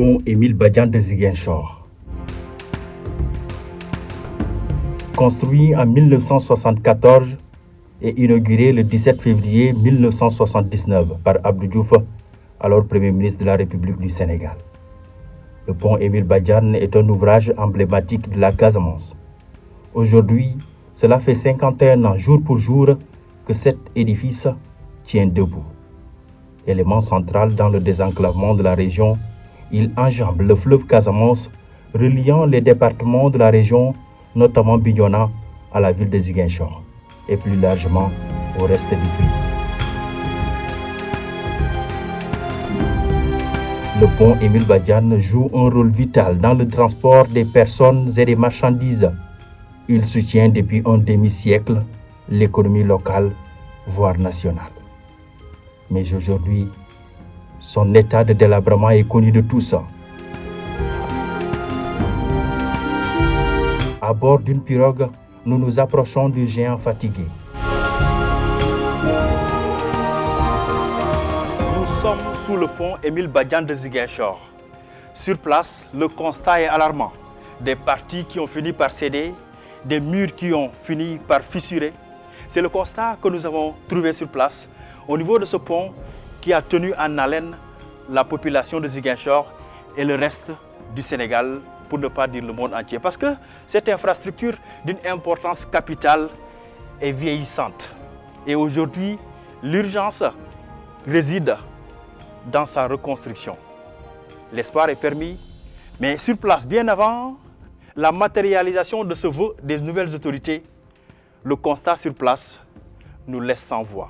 pont Émile Badian de Ziguinchor. Construit en 1974 et inauguré le 17 février 1979 par Abdou Diouf, alors Premier ministre de la République du Sénégal. Le pont Émile Badian est un ouvrage emblématique de la Casamance. Aujourd'hui, cela fait 51 ans jour pour jour que cet édifice tient debout. Élément central dans le désenclavement de la région, il enjambe le fleuve Casamance, reliant les départements de la région, notamment Bignona, à la ville de Ziguinchor et plus largement au reste du pays. Le pont Émile Badian joue un rôle vital dans le transport des personnes et des marchandises. Il soutient depuis un demi-siècle l'économie locale, voire nationale. Mais aujourd'hui, son état de délabrement est connu de tous. À bord d'une pirogue, nous nous approchons du géant fatigué. Nous sommes sous le pont Émile Badian de Ziguinchor. Sur place, le constat est alarmant. Des parties qui ont fini par céder, des murs qui ont fini par fissurer. C'est le constat que nous avons trouvé sur place, au niveau de ce pont qui a tenu en haleine la population de Ziguinchor et le reste du Sénégal, pour ne pas dire le monde entier. Parce que cette infrastructure d'une importance capitale est vieillissante. Et aujourd'hui, l'urgence réside dans sa reconstruction. L'espoir est permis, mais sur place, bien avant la matérialisation de ce vœu des nouvelles autorités, le constat sur place nous laisse sans voix.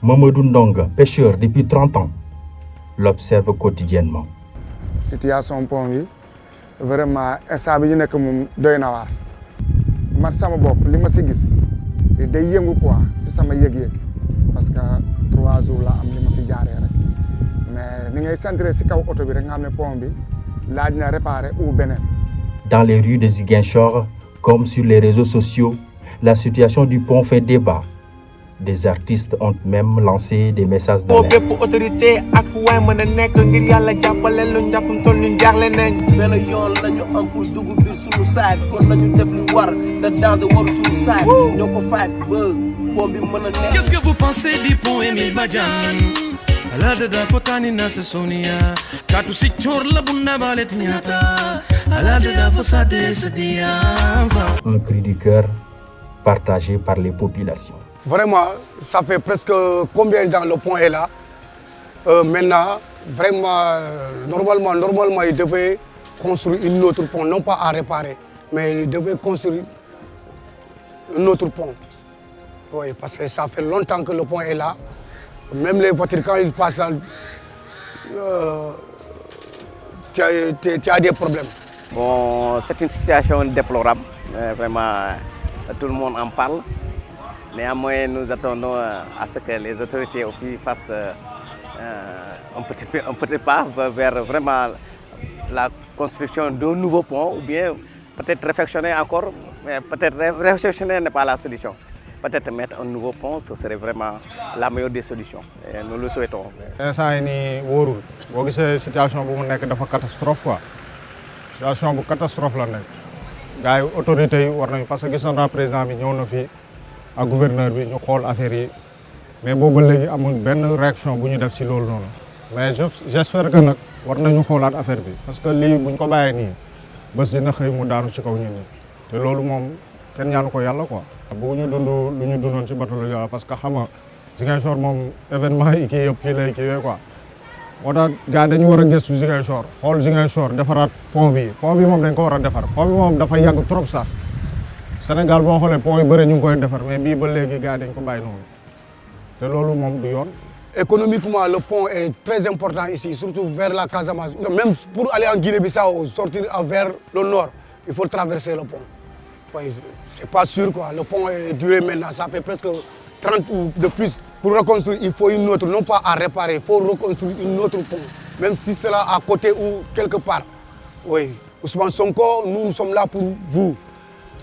Mamadou Ndonga, pêcheur depuis 30 ans, l'observe quotidiennement. Situation pont bi vraiment instant bi ñu nekk moom doy na waar man sama bopp li ma si gis day yëngu quoi si sama yëg-yëg parce que 3 jours la am li ma fi jaaree rek mais ni ngay centré si kaw oto bi rek nga xam ne pont bi laaj na réparer ou beneen. Dans les rues de Ziguinchor, comme sur les réseaux sociaux, la situation du pont fait débat. Des artistes ont même lancé des messages d'alerte. Qu'est-ce que vous pensez du pont Émile Badian? Un cri du cœur partagé par les populations. Vraiment, ça fait presque combien de temps le pont est là. Maintenant, vraiment, normalement, il devait construire une autre pont, non pas à réparer, mais il devait construire un autre pont. Oui, parce que ça fait longtemps que le pont est là. Même les voitures, quand ils passent, tu as des problèmes. Bon, c'est une situation déplorable, vraiment, tout le monde en parle. Néanmoins, nous attendons à ce que les autorités fassent un petit pas vers vraiment la construction d'un nouveau pont, ou bien peut-être réflexionner encore, mais peut-être réflexionner n'est pas la solution. Peut-être mettre un nouveau pont, ce serait vraiment la meilleure des solutions. Et nous le souhaitons. Instant yii nii wóorul boo gisee situation bu mu nekk dafa catastrophe quoi situation bu catastrophe la nekk gars yi autorités yi war nañu parce que gis naa président bi ñëw na fi ak gouverneur bi ñu xool affaire yi mais boobu ba léegi amul benn réaction bu ñu def si loolu noonu mais j'espère que nag war nañu xoolaat affaire bi parce que lii buñ ko bàyyee nii bés dina xëy mu daanu ci kaw ñun ñi te loolu moom kenn ñaanu ko yàlla quoi. bëgguñu dund lu ñu dundoon ci bateau la Joola parce que xam nga Ziguinchor moom événement yi kii yëpp fii lay kiiwee quoi moo tax gars dañu war a gëstu Ziguinchor xool Ziguinchor defaraat pont bi moom dañ ko war a defar pont bi moom dafa yàgg trop sax Sénégal boo xoolee pont yu bëri ñu ngi koy defar mais bii ba léegi gars dañ ko bàyyi noonu te loolu moom du yoon. Économiquement, le pont est très important ici, surtout vers la Casamance. Même pour aller en Guinée-Bissau, sortir vers le nord, il faut traverser le pont. Oui, c'est pas sûr quoi. Le pont est duré maintenant, ça fait presque 30 ou de plus. Pour reconstruire, il faut une autre, non pas à réparer, il faut reconstruire une autre pont. Même si c'est là à côté ou quelque part. Oui, Ousmane Sonko, nous sommes là pour vous.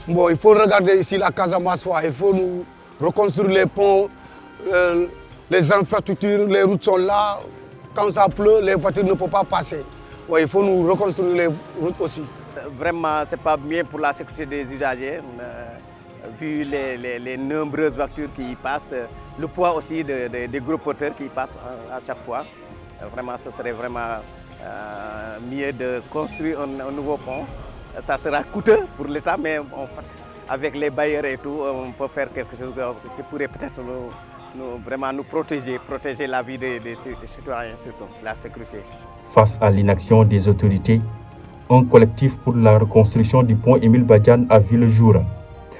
Bon, il faut regarder ici la Casamance, il faut nous reconstruire les ponts, les infrastructures, les routes sont là. Quand ça pleut, les voitures ne peuvent pas passer. Oui, il faut nous reconstruire les routes aussi. Vraiment, ce n'est pas bien pour la sécurité des usagers, vu les nombreuses voitures qui y passent, le poids aussi des gros porteurs qui y passent à chaque fois. Vraiment, ce serait vraiment mieux de construire un nouveau pont. Ça sera coûteux pour l'État, mais en fait, avec les bailleurs et tout, on peut faire quelque chose qui pourrait peut-être vraiment nous protéger la vie des citoyens, surtout la sécurité. Face à l'inaction des autorités, un collectif pour la reconstruction du pont Émile Badiane a vu le jour.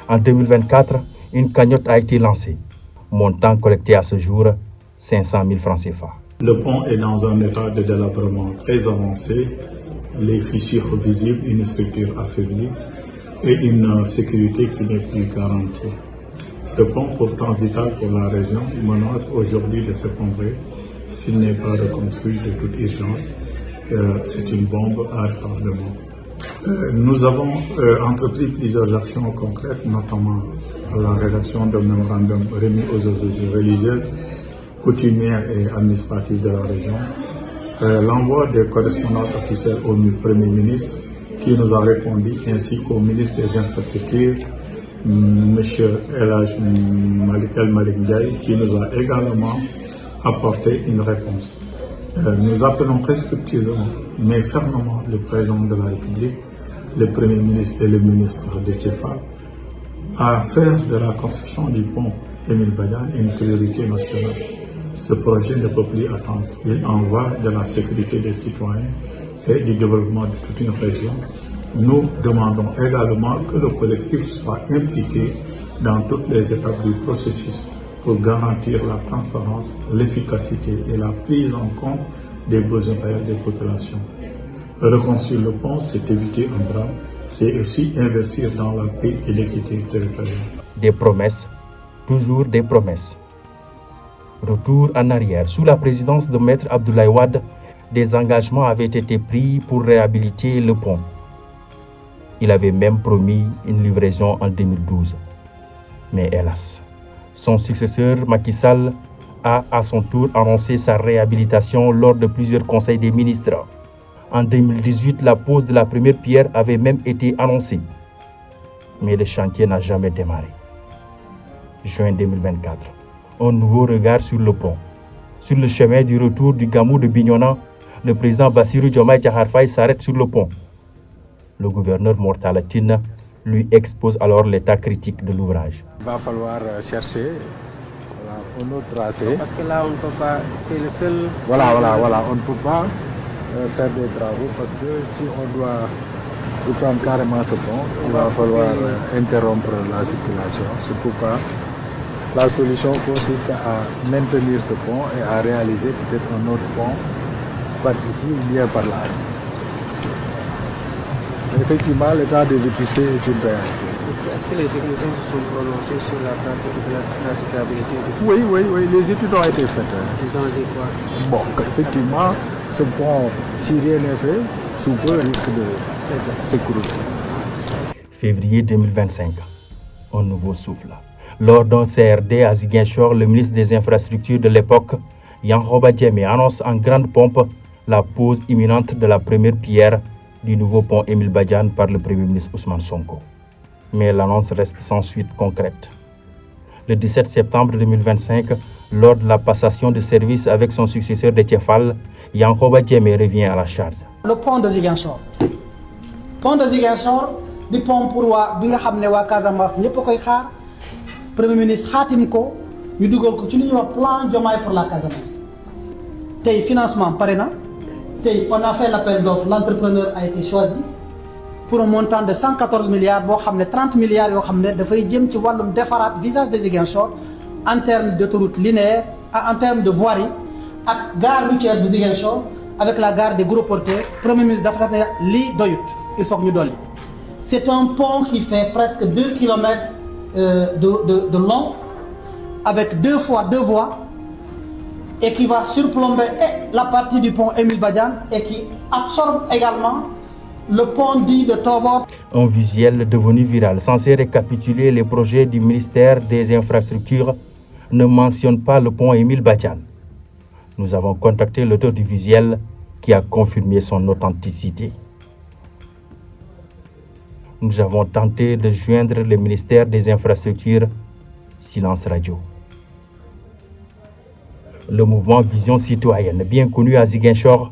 En 2024, une cagnotte a été lancée. Montant collecté à ce jour, 500 000 francs CFA. Le pont est dans un état de délabrement très avancé, les fissures visibles, une structure affaiblie et une sécurité qui n'est plus garantie. Ce pont, pourtant vital pour la région, menace aujourd'hui de s'effondrer s'il n'est pas reconstruit de toute urgence. C'est une bombe à retardement. Nous avons entrepris plusieurs actions concrètes, notamment la rédaction d'un mémorandum remis aux autorités religieuses, coutumières et administratives de la région, l'envoi des correspondants officiels au Premier ministre qui nous a répondu, ainsi qu'au ministre des Infrastructures, M. El Malik Ndiaye, qui nous a également apporté une réponse. Nous appelons respectueusement, mais fermement, le président de la République, le Premier ministre et le ministre de Tchefal à faire de la construction du pont Émile Badiane une priorité nationale. Ce projet ne peut plus attendre. Il en va de la sécurité des citoyens et du développement de toute une région. Nous demandons également que le collectif soit impliqué dans toutes les étapes du processus pour garantir la transparence, l'efficacité et la prise en compte des besoins réels des populations. Reconstruire le pont, c'est éviter un drame, c'est aussi investir dans la paix et l'équité territoriale. Des promesses, toujours des promesses. Retour en arrière. Sous la présidence de Maître Abdoulaye Wade, des engagements avaient été pris pour réhabiliter le pont. Il avait même promis une livraison en 2012. Mais hélas, son successeur Macky Sall a à son tour annoncé sa réhabilitation lors de plusieurs conseils des ministres. En 2018, la pose de la première pierre avait même été annoncée. Mais le chantier n'a jamais démarré. Juin 2024. Un nouveau regard sur le pont. Sur le chemin du retour du Gamou de Bignona, le président Bassirou Diomaye Diakhar Faye s'arrête sur le pont. Le gouverneur Mor Talla Tine lui expose alors l'état critique de l'ouvrage. Il va falloir chercher un autre tracé. Parce que là, on ne peut pas, c'est le seul... Voilà, on ne peut pas faire des travaux parce que si on doit reprendre carrément ce pont, il va falloir interrompre la circulation. C'est pourquoi la solution consiste à maintenir ce pont et à réaliser peut-être un autre pont par ici ou bien par là. Effectivement, l'état de vétusté est une réalité. Est-ce que les techniciens se sont prononcés sur la praticabilité du... Oui, les études ont été faites. Ils ont dit quoi? Bon, effectivement, ce pont, si rien n'est fait, sous peu risque de s'écrouler. Février 2025, un nouveau souffle. Lors d'un CRD à Ziguinchor, le ministre des Infrastructures de l'époque, Yankhoba Diémé, annonce en grande pompe la pose imminente de la première pierre du nouveau pont Émile Badiane par le Premier ministre Ousmane Sonko. Mais l'annonce reste sans suite concrète. Le 17 septembre 2025, lors de la passation de service avec son successeur de Tchefal, Yankhoba Diémé revient à la charge. Le pont de Ziguinchor. Pont de Ziguinchor, du pont pour wa bi nga xamné wa Casamance ñepp koy xaar. Premier ministre xaatim ko ñu duggal ko ci li ñuy wax plan Diomaye pour la Casamance. Tay financement paré na. Tay on a fait l'appel d'offres, l'entrepreneur a été choisi pour un montant de 114 milliards bo xamné 30 milliards yo xamné da fay jëm ci walum défarat visage de Ziguinchor en termes d'autoroute linéaire, en termes de voirie ak gare routière de Ziguinchor avec la gare des gros porteurs. Premier ministre dafa ne li doyut, il faut que ñu dolli. C'est un pont qui fait presque 2 km de long, avec 2 fois 2 voies, et qui va surplomber la partie du pont Émile Badiane et qui absorbe également le pont dit de Tobor. Un visuel devenu viral, censé récapituler les projets du ministère des Infrastructures, ne mentionne pas le pont Émile Badiane. Nous avons contacté l'auteur du visuel qui a confirmé son authenticité. Nous avons tenté de joindre le ministère des Infrastructures, silence radio. Le mouvement Vision Citoyenne, bien connu à Ziguinchor,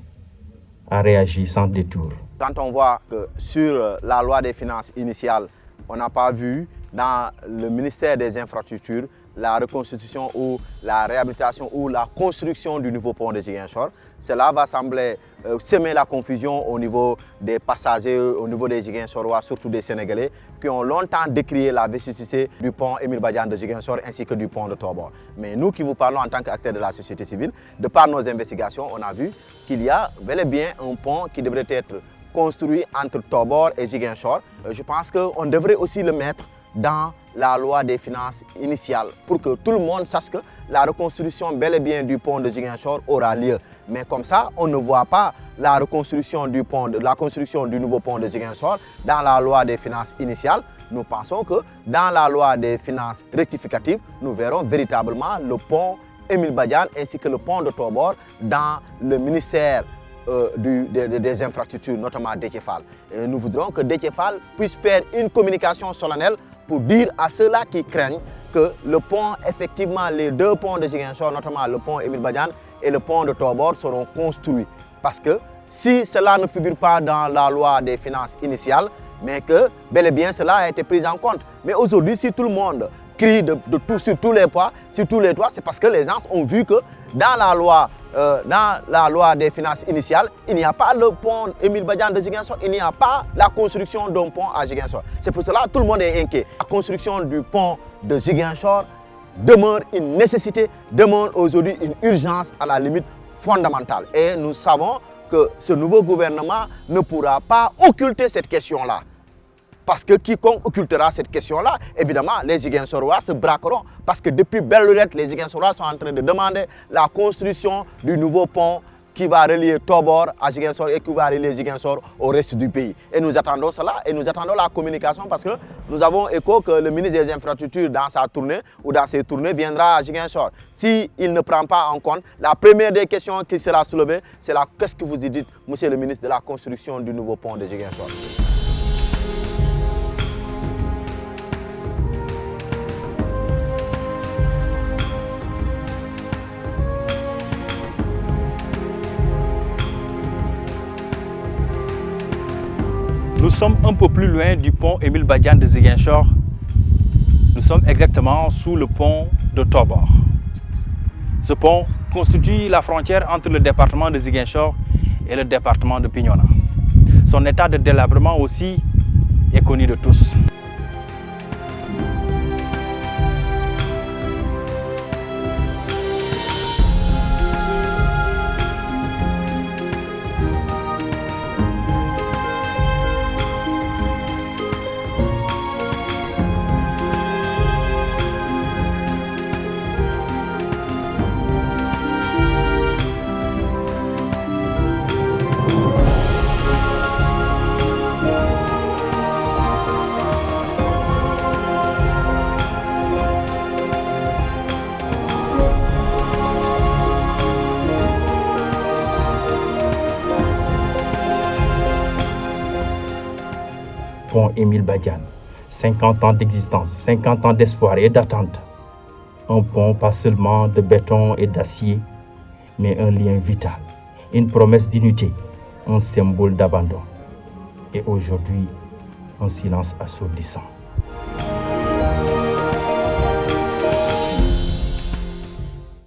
a réagi sans détour. Quand on voit que sur la loi des finances initiale, on n'a pas vu dans le ministère des Infrastructures la reconstitution ou la réhabilitation ou la construction du nouveau pont de Ziguinchor, cela va sembler semer la confusion au niveau des passagers, au niveau des Ziguinchorois, surtout des Sénégalais, qui ont longtemps décrié la vétusté du pont Émile Badiane de Ziguinchor ainsi que du pont de Tobor. Mais nous qui vous parlons en tant qu'acteurs de la société civile, de par nos investigations, on a vu qu'il y a bel et bien un pont qui devrait être construit entre Tobor et Ziguinchor. Je pense qu'on devrait aussi le mettre dans la loi des finances initiale pour que tout le monde sache que la reconstruction bel et bien du pont de Ziguinchor aura lieu. Mais comme ça, on ne voit pas la reconstruction du pont, la construction du nouveau pont de Ziguinchor dans la loi des finances initiale. Nous pensons que dans la loi des finances rectificatives, nous verrons véritablement le pont Émile Badiane ainsi que le pont de Tobor dans le ministère des infrastructures, notamment Déthié Fall. Et nous voudrons que Déthié Fall puisse faire une communication solennelle pour dire à ceux-là qui craignent que le pont, effectivement, les 2 ponts de Ziguinchor, notamment le pont Émile Badiane et le pont de Tobor, seront construits. Parce que si cela ne figure pas dans la loi des finances initiales, mais que bel et bien cela a été pris en compte. Mais aujourd'hui, si tout le monde crie sur tous les toits, c'est parce que les gens ont vu que dans la loi des finances initiales, il n'y a pas le pont Émile Badiane de Ziguinchor, il n'y a pas la construction d'un pont à Ziguinchor. C'est pour cela que tout le monde est inquiet. La construction du pont de Ziguinchor demeure une nécessité, demeure aujourd'hui une urgence à la limite fondamentale. Et nous savons que ce nouveau gouvernement ne pourra pas occulter cette question-là. Parce que quiconque occultera cette question-là, évidemment, les Ziguinchorois se braqueront. Parce que depuis belle lurette, les Ziguinchorois sont en train de demander la construction du nouveau pont qui va relier Tobor à Ziguinchor et qui va relier Ziguinchor au reste du pays. Et nous attendons cela et nous attendons la communication parce que nous avons écho que le ministre des Infrastructures, dans sa tournée ou dans ses tournées, viendra à Ziguinchor. S'il ne prend pas en compte, la première des questions qui sera soulevée, c'est la qu'est-ce que vous dites, monsieur le ministre, de la construction du nouveau pont de Ziguinchor. Nous sommes un peu plus loin du pont Émile Badiane de Ziguinchor. Nous sommes exactement sous le pont de Tobor. Ce pont constitue la frontière entre le département de Ziguinchor et le département de Bignona. Son état de délabrement aussi est connu de tous. Pont Émile Badiane, 50 ans d'existence, 50 ans d'espoir et d'attente. Un pont pas seulement de béton et d'acier, mais un lien vital, une promesse d'unité, un symbole d'abandon. Et aujourd'hui, un silence assourdissant.